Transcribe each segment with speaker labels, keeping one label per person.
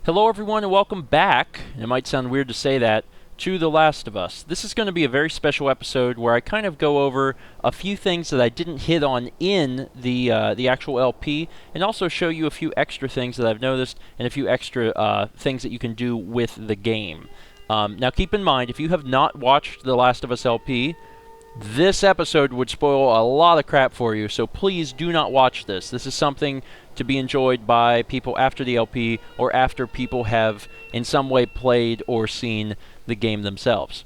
Speaker 1: Hello everyone and welcome back, it might sound weird to say that, to The Last of Us. This is going to be a very special episode where I kind of go over a few things that I didn't hit on in the actual LP, and also show you a few extra things that I've noticed, and a few extra things that you can do with the game. Now keep in mind, if you have not watched The Last of Us LP, this episode would spoil a lot of crap for you, so please do not watch this. This is something to be enjoyed by people after the LP, or after people have in some way played or seen the game themselves.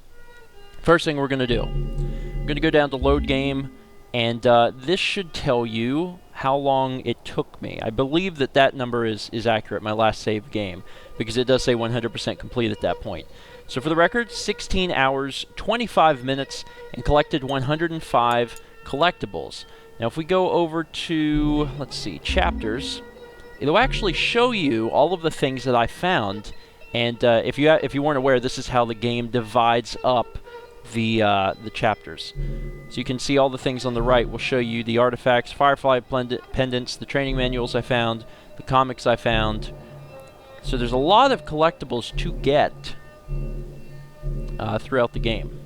Speaker 1: First thing we're going to do, I'm going to go down to load game, and this should tell you how long it took me. I believe that that number is accurate, my last saved game, because it does say 100% complete at that point. So for the record, 16 hours, 25 minutes, and collected 105 collectibles. Now if we go over to, let's see, chapters, it'll actually show you all of the things that I found. And if you weren't aware, this is how the game divides up the chapters. So you can see all the things on the right will show you the artifacts, Firefly pendants, the training manuals I found, the comics I found. So there's a lot of collectibles to get throughout the game.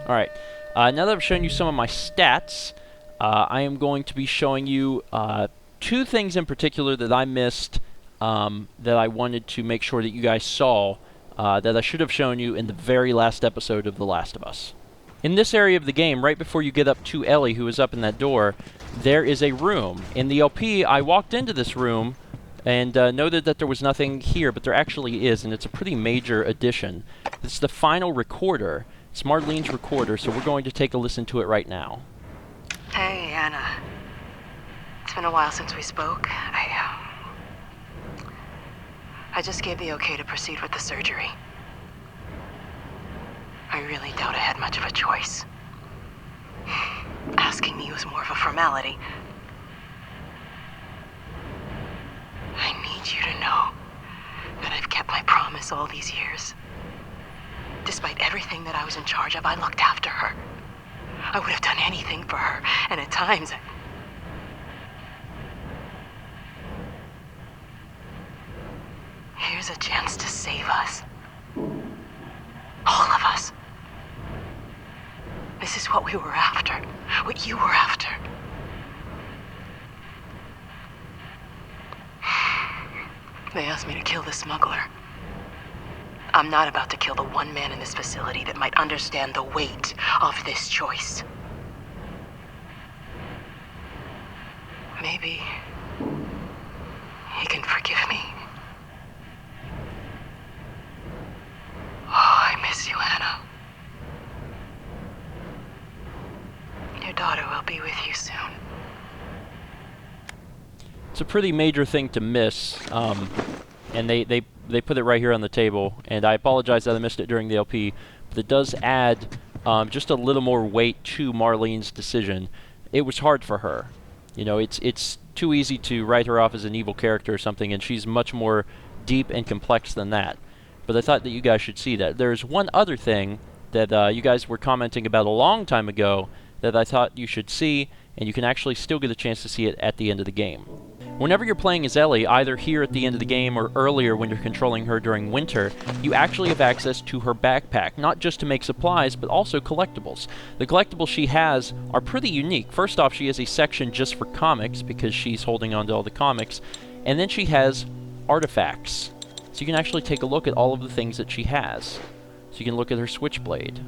Speaker 1: Alright, now that I've shown you some of my stats, I am going to be showing you two things in particular that I missed that I wanted to make sure that you guys saw that I should have shown you in the very last episode of The Last of Us. In this area of the game, right before you get up to Elly, who is up in that door, there is a room. In the LP, I walked into this room and noted that there was nothing here, but there actually is, and it's a pretty major addition. It's the final recorder. It's Marlene's recorder, so we're going to take a listen to it right now.
Speaker 2: Hey, Anna. It's been a while since we spoke. I just gave the okay to proceed with the surgery. I really doubt I had much of a choice. Asking me was more of a formality. I need you to know that I've kept my promise all these years. Despite everything that I was in charge of, I looked after her. I would have done anything for her, and at times here's a chance to save us. All of us. This is what we were after. What you were after. They asked me to kill the smuggler. I'm not about to kill the one man in this facility that might understand the weight of this choice. Maybe he can forgive me. Oh, I miss you, Anna. Your daughter will be with you soon.
Speaker 1: It's a pretty major thing to miss, and they put it right here on the table, and I apologize that I missed it during the LP, but it does add just a little more weight to Marlene's decision. It was hard for her. You know, it's too easy to write her off as an evil character or something, and she's much more deep and complex than that. But I thought that you guys should see that. There's one other thing that you guys were commenting about a long time ago that I thought you should see, and you can actually still get a chance to see it at the end of the game. Whenever you're playing as Elly, either here at the end of the game or earlier when you're controlling her during winter, you actually have access to her backpack, not just to make supplies, but also collectibles. The collectibles she has are pretty unique. First off, she has a section just for comics, because she's holding on to all the comics, and then she has artifacts. So you can actually take a look at all of the things that she has. So you can look at her switchblade,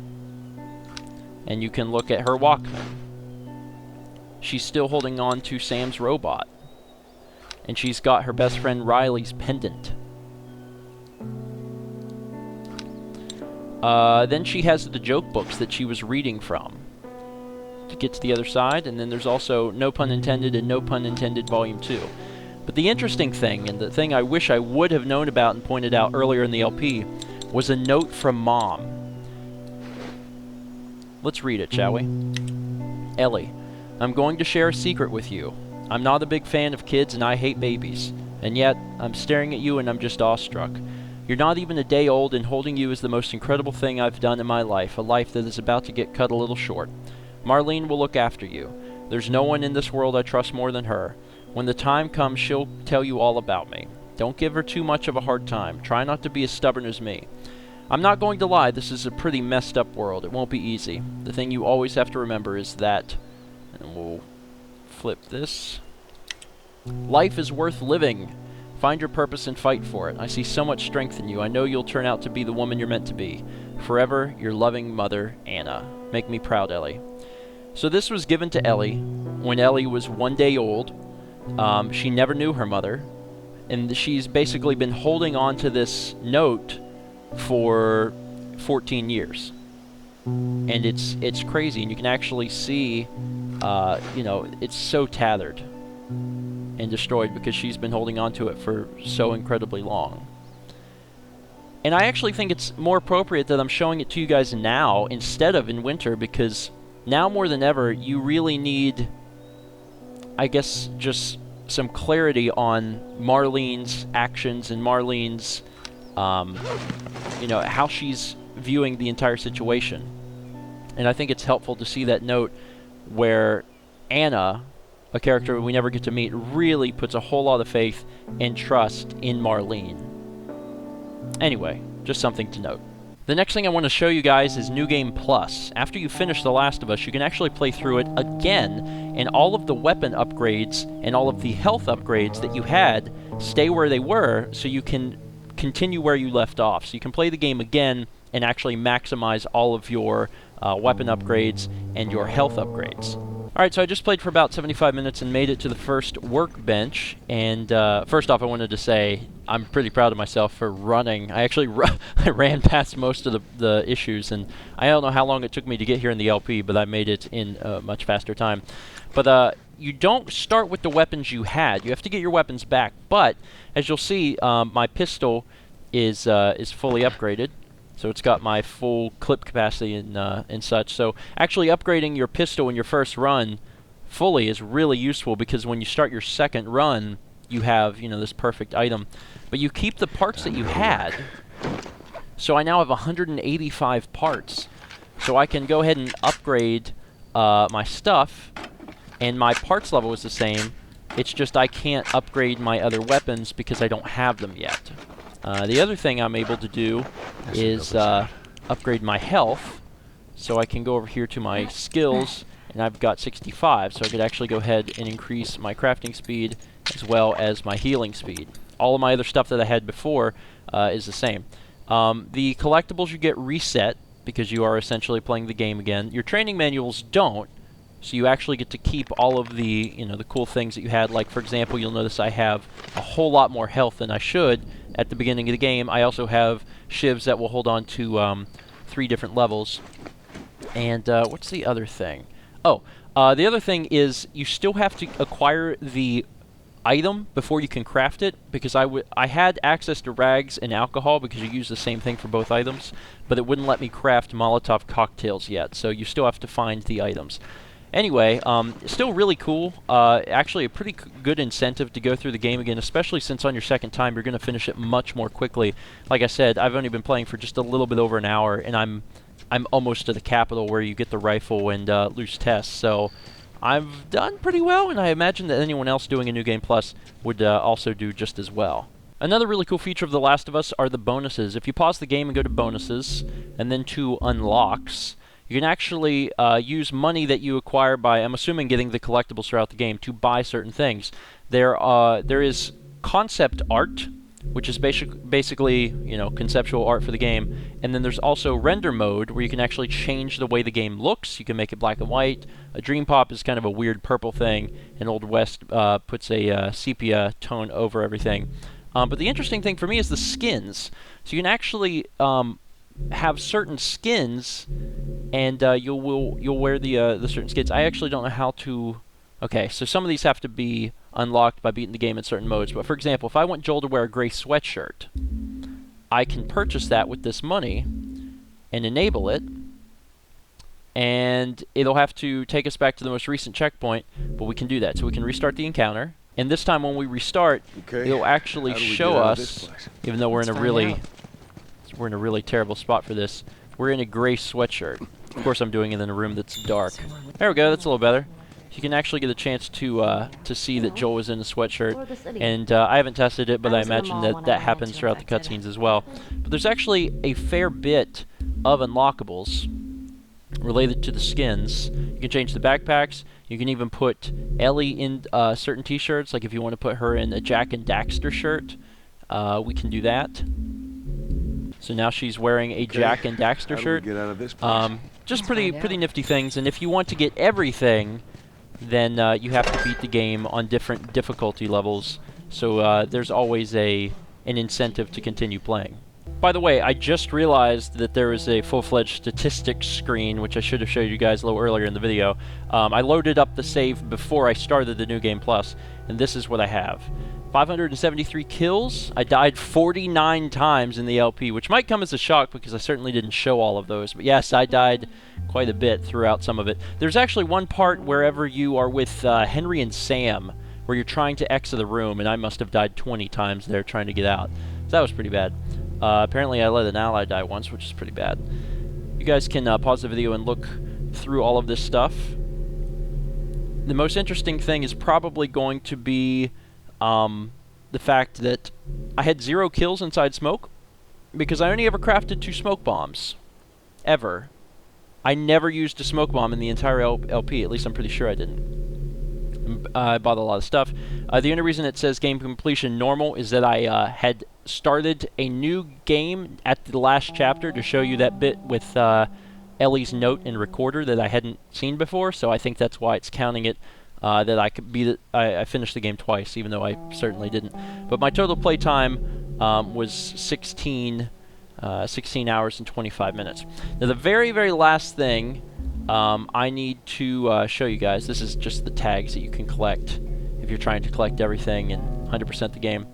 Speaker 1: and you can look at her Walkman. She's still holding on to Sam's robot. And she's got her best friend Riley's pendant. Then she has the joke books that she was reading from. To get to the other side, and then there's also No Pun Intended and No Pun Intended Volume 2. But the interesting thing, and the thing I wish I would have known about and pointed out earlier in the LP, was a note from Mom. Let's read it, shall we? Elly, I'm going to share a secret with you. I'm not a big fan of kids and I hate babies. And yet, I'm staring at you and I'm just awestruck. You're not even a day old, and holding you is the most incredible thing I've done in my life, a life that is about to get cut a little short. Marlene will look after you. There's no one in this world I trust more than her. When the time comes, she'll tell you all about me. Don't give her too much of a hard time. Try not to be as stubborn as me. I'm not going to lie, this is a pretty messed up world. It won't be easy. The thing you always have to remember is that, and we'll flip this, life is worth living. Find your purpose and fight for it. I see so much strength in you. I know you'll turn out to be the woman you're meant to be. Forever, your loving mother, Anna. Make me proud, Elly. So this was given to Elly when Elly was 1 day old. She never knew her mother, and she's basically been holding on to this note for 14 years. And it's crazy, and you can actually see, you know, it's so tattered and destroyed because she's been holding on to it for so incredibly long. And I actually think it's more appropriate that I'm showing it to you guys now instead of in winter, because now more than ever you really need, I guess, just some clarity on Marlene's actions and Marlene's, you know, how she's viewing the entire situation. And I think it's helpful to see that note where Anna, a character we never get to meet, really puts a whole lot of faith and trust in Marlene. Anyway, just something to note. The next thing I want to show you guys is New Game Plus. After you finish The Last of Us, you can actually play through it again, and all of the weapon upgrades and all of the health upgrades that you had stay where they were, so you can continue where you left off. So you can play the game again and actually maximize all of your weapon upgrades and your health upgrades. Alright, so I just played for about 75 minutes and made it to the first workbench, and first off I wanted to say I'm pretty proud of myself for running. I actually I ran past most of the issues, and I don't know how long it took me to get here in the LP, but I made it in a much faster time. But you don't start with the weapons you had. You have to get your weapons back, but as you'll see, my pistol is fully upgraded. So it's got my full clip capacity and such. So actually upgrading your pistol in your first run fully is really useful, because when you start your second run, you have, you know, this perfect item. But you keep the parts that you had. So I now have 185 parts. So I can go ahead and upgrade my stuff, and my parts level is the same. It's just I can't upgrade my other weapons because I don't have them yet. The other thing I'm able to do is upgrade my health, so I can go over here to my skills, and I've got 65, so I could actually go ahead and increase my crafting speed as well as my healing speed. All of my other stuff that I had before is the same. The collectibles you get reset because you are essentially playing the game again. Your training manuals don't, so you actually get to keep all of the, you know, the cool things that you had. Like, for example, you'll notice I have a whole lot more health than I should at the beginning of the game. I also have shivs that will hold on to 3 different levels. And what's the other thing? Oh, the other thing is you still have to acquire the item before you can craft it, because I had access to rags and alcohol because you use the same thing for both items, but it wouldn't let me craft Molotov cocktails yet, so you still have to find the items. Anyway, still really cool. Actually a pretty good incentive to go through the game again, especially since on your second time you're going to finish it much more quickly. Like I said, I've only been playing for just a little bit over an hour, and I'm almost to the capital where you get the rifle and loose tests, so I've done pretty well, and I imagine that anyone else doing a New Game Plus would also do just as well. Another really cool feature of The Last of Us are the bonuses. If you pause the game and go to bonuses, and then to unlocks, you can actually use money that you acquire by, I'm assuming, getting the collectibles throughout the game to buy certain things. There is concept art, which is basically, you know, conceptual art for the game, and then there's also render mode, where you can actually change the way the game looks. You can make it black and white. A Dream Pop is kind of a weird purple thing, and Old West puts a sepia tone over everything. But the interesting thing for me is the skins. So you can actually have certain skins, and you'll wear the certain skins. I actually don't know how to. Okay, so some of these have to be unlocked by beating the game in certain modes. But for example, if I want Joel to wear a gray sweatshirt, I can purchase that with this money and enable it, and it'll have to take us back to the most recent checkpoint, but we can do that. So we can restart the encounter, and this time when we restart, it'll actually show us, even though we're in a really terrible spot for this, we're in a gray sweatshirt. Of course I'm doing it in a room that's dark. There we go, that's a little better. you can actually get a chance to see that Joel is in a sweatshirt. And I haven't tested it, but I imagine that that happens throughout the cutscenes as well. But there's actually a fair bit of unlockables related to the skins. You can change the backpacks. You can even put Elly in certain t-shirts, like if you want to put her in a Jack and Daxter shirt, we can do that. So now she's wearing a Jack and Daxter shirt.
Speaker 3: Get out of this place?
Speaker 1: Just pretty nifty things. And if you want to get everything, then you have to beat the game on different difficulty levels. So there's always an incentive to continue playing. By the way, I just realized that there is a full-fledged statistics screen, which I should have showed you guys a little earlier in the video. I loaded up the save before I started the New Game Plus, and this is what I have. 573 kills. I died 49 times in the LP, which might come as a shock because I certainly didn't show all of those. But yes, I died quite a bit throughout some of it. There's actually one part wherever you are with Henry and Sam, where you're trying to exit the room, and I must have died 20 times there trying to get out. So that was pretty bad. Apparently I let an ally die once, which is pretty bad. You guys can pause the video and look through all of this stuff. The most interesting thing is probably going to be the fact that I had 0 kills inside smoke, because I only ever crafted 2 smoke bombs. Ever. I never used a smoke bomb in the entire LP, at least I'm pretty sure I didn't. I bought a lot of stuff. The only reason it says game completion normal is that I had started a new game at the last chapter to show you that bit with Elly's note and recorder that I hadn't seen before, so I think that's why it's counting it that I could beat it. I finished the game twice, even though I certainly didn't. But my total play time was 16 hours and 25 minutes. Now the very last thing I need to show you guys, this is just the tags that you can collect if you're trying to collect everything and 100% the game.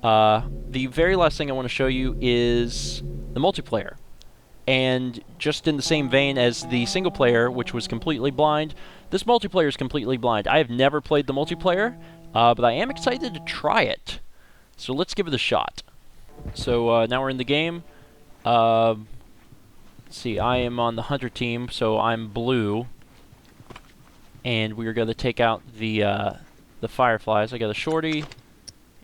Speaker 1: The very last thing I want to show you is the multiplayer. And just in the same vein as the single player, which was completely blind, this multiplayer is completely blind. I have never played the multiplayer, but I am excited to try it. So let's give it a shot. So now we're in the game. Let's see, I am on the hunter team, so I'm blue. And we're going to take out the fireflies. I got a shorty,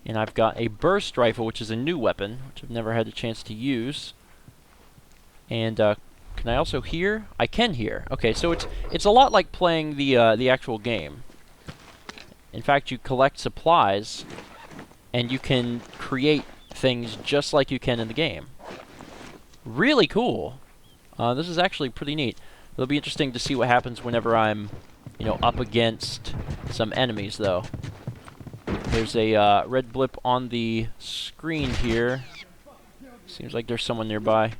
Speaker 1: and I've got a burst rifle, which is a new weapon, which I've never had a chance to use. And can I also hear? I can hear. Okay, so it's a lot like playing the actual game. In fact, you collect supplies, and you can create things just like you can in the game. Really cool. This is actually pretty neat. It'll be interesting to see what happens whenever I'm, you know, up against some enemies, though. There's a red blip on the screen here. Seems like there's someone nearby.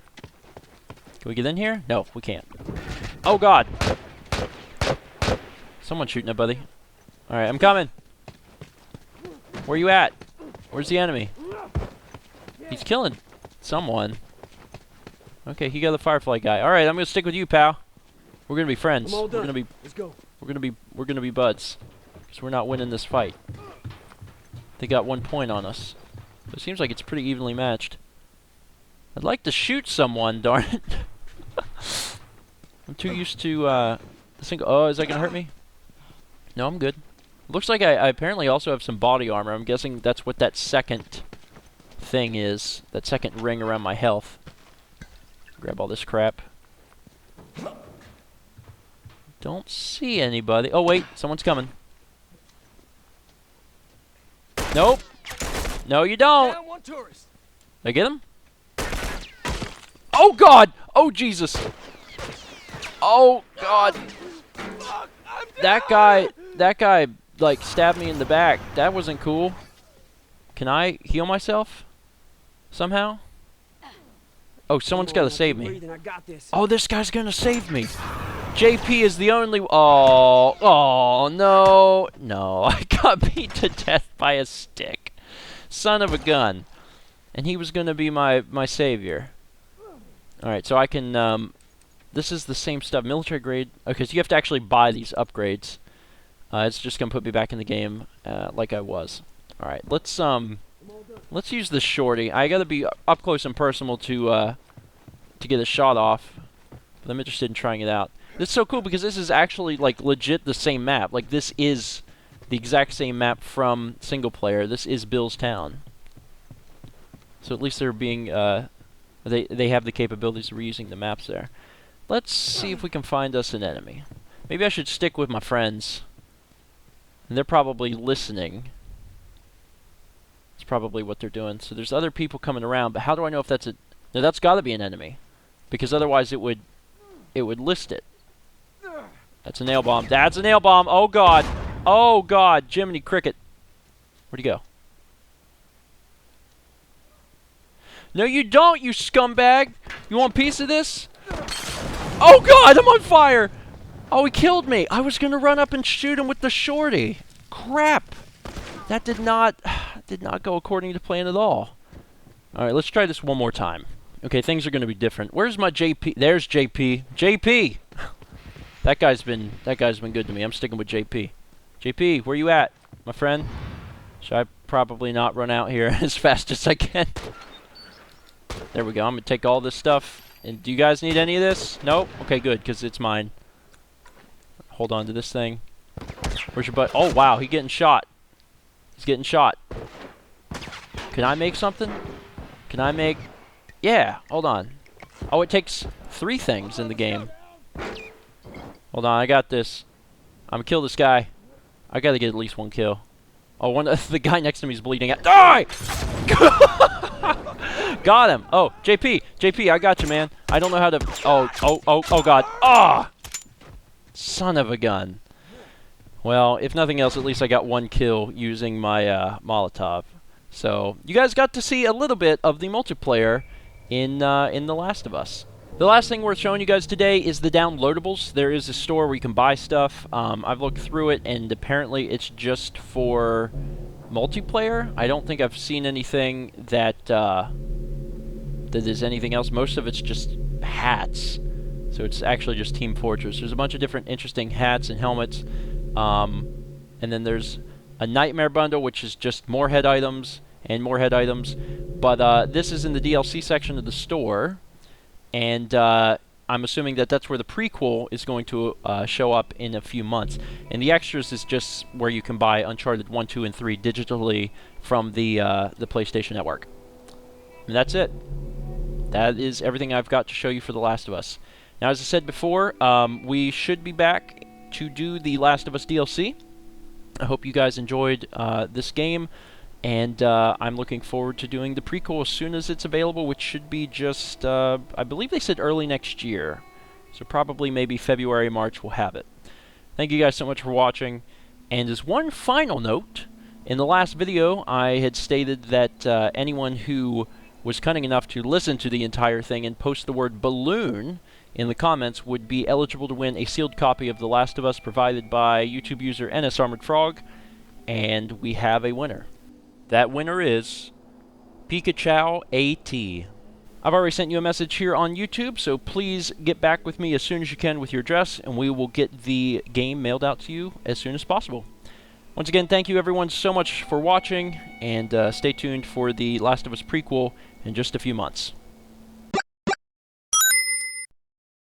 Speaker 1: Can we get in here? No, we can't. Oh, God! Someone's shooting at buddy. Alright, I'm coming. Where you at? Where's the enemy? He's killing someone. Okay, he got the firefly guy. Alright, I'm gonna stick with you, pal. We're gonna be friends. We're gonna be
Speaker 3: Let's go.
Speaker 1: we're gonna be buds. Because we're not winning this fight. They got 1 point on us. But it seems like it's pretty evenly matched. I'd like to shoot someone, darn it. I'm too used to the single. Oh, is that gonna hurt me? No, I'm good. Looks like I apparently also have some body armor. I'm guessing that's what that second thing is. That second ring around my health. Grab all this crap. Don't see anybody. Oh wait, someone's coming. Nope. No, you don't.
Speaker 3: Down one tourist.
Speaker 1: Did I get him? Oh God! Oh Jesus! Oh God! That guy, like, stabbed me in the back. That wasn't cool. Can I heal myself? Somehow? Oh, someone's gotta save me. Oh, this guy's gonna save me. JP is the only... Oh, no. No, I got beat to death by a stick. Son of a gun. And he was gonna be my savior. Alright, so I can... this is the same stuff. Military grade... Okay, so you have to actually buy these upgrades. It's just gonna put me back in the game like I was. Alright, let's use this shorty. I gotta be up close and personal to get a shot off. But I'm interested in trying it out. This is so cool because this is actually like legit the same map. Like this is the exact same map from single player. This is Bill's Town. So at least they're being they have the capabilities of reusing the maps there. Let's see if we can find us an enemy. Maybe I should stick with my friends. And they're probably listening. That's probably what they're doing. So there's other people coming around, but how do I know if that's a... No, that's got to be an enemy. Because otherwise it would list it. That's a nail bomb. That's a nail bomb. Oh god. Oh god. Jiminy Cricket. Where'd he go? No you don't, you scumbag! You want a piece of this? Oh god, I'm on fire! Oh, he killed me! I was gonna run up and shoot him with the shorty. Crap! That did not go according to plan at all. Alright, let's try this one more time. Okay, things are gonna be different. Where's my JP? There's JP. JP! That guy's been good to me. I'm sticking with JP. JP, where you at, my friend? Should I probably not run out here as fast as I can? There we go. I'm gonna take all this stuff. And do you guys need any of this? Nope? Okay, good, because it's mine. Hold on to this thing. Where's your butt? Oh, wow, he's getting shot. He's getting shot. Can I make something? Can I make... Yeah, hold on. Oh, it takes 3 things in the game. Hold on, I got this. I'm gonna kill this guy. I gotta get at least 1 kill. Oh, the guy next to me is bleeding out. Die! Got him. Oh, JP, I got you, man. I don't know how to... Oh, God. Ah! Son of a gun. Well, if nothing else, at least I got 1 kill using my Molotov. So, you guys got to see a little bit of the multiplayer in The Last of Us. The last thing worth showing you guys today is the downloadables. There is a store where you can buy stuff. I've looked through it, and apparently it's just for multiplayer. I don't think I've seen anything that is anything else. Most of it's just hats. So it's actually just Team Fortress. There's a bunch of different interesting hats and helmets. And then there's a Nightmare bundle, which is just more head items and more head items. But this is in the DLC section of the store. And I'm assuming that that's where the prequel is going to show up in a few months. And the extras is just where you can buy Uncharted 1, 2, and 3 digitally from the PlayStation Network. And that's it. That is everything I've got to show you for The Last of Us. Now, as I said before, we should be back to do the Last of Us DLC. I hope you guys enjoyed this game. And I'm looking forward to doing the prequel as soon as it's available, which should be just, I believe they said early next year. So probably maybe February, March we'll have it. Thank you guys so much for watching. And as one final note, in the last video I had stated that anyone who was cunning enough to listen to the entire thing and post the word balloon in the comments would be eligible to win a sealed copy of The Last of Us provided by YouTube user NS Armored Frog. And we have a winner. That winner is Pikachu AT. I've already sent you a message here on YouTube, so please get back with me as soon as you can with your address, and we will get the game mailed out to you as soon as possible. Once again, thank you everyone so much for watching, and stay tuned for the Last of Us prequel in just a few months.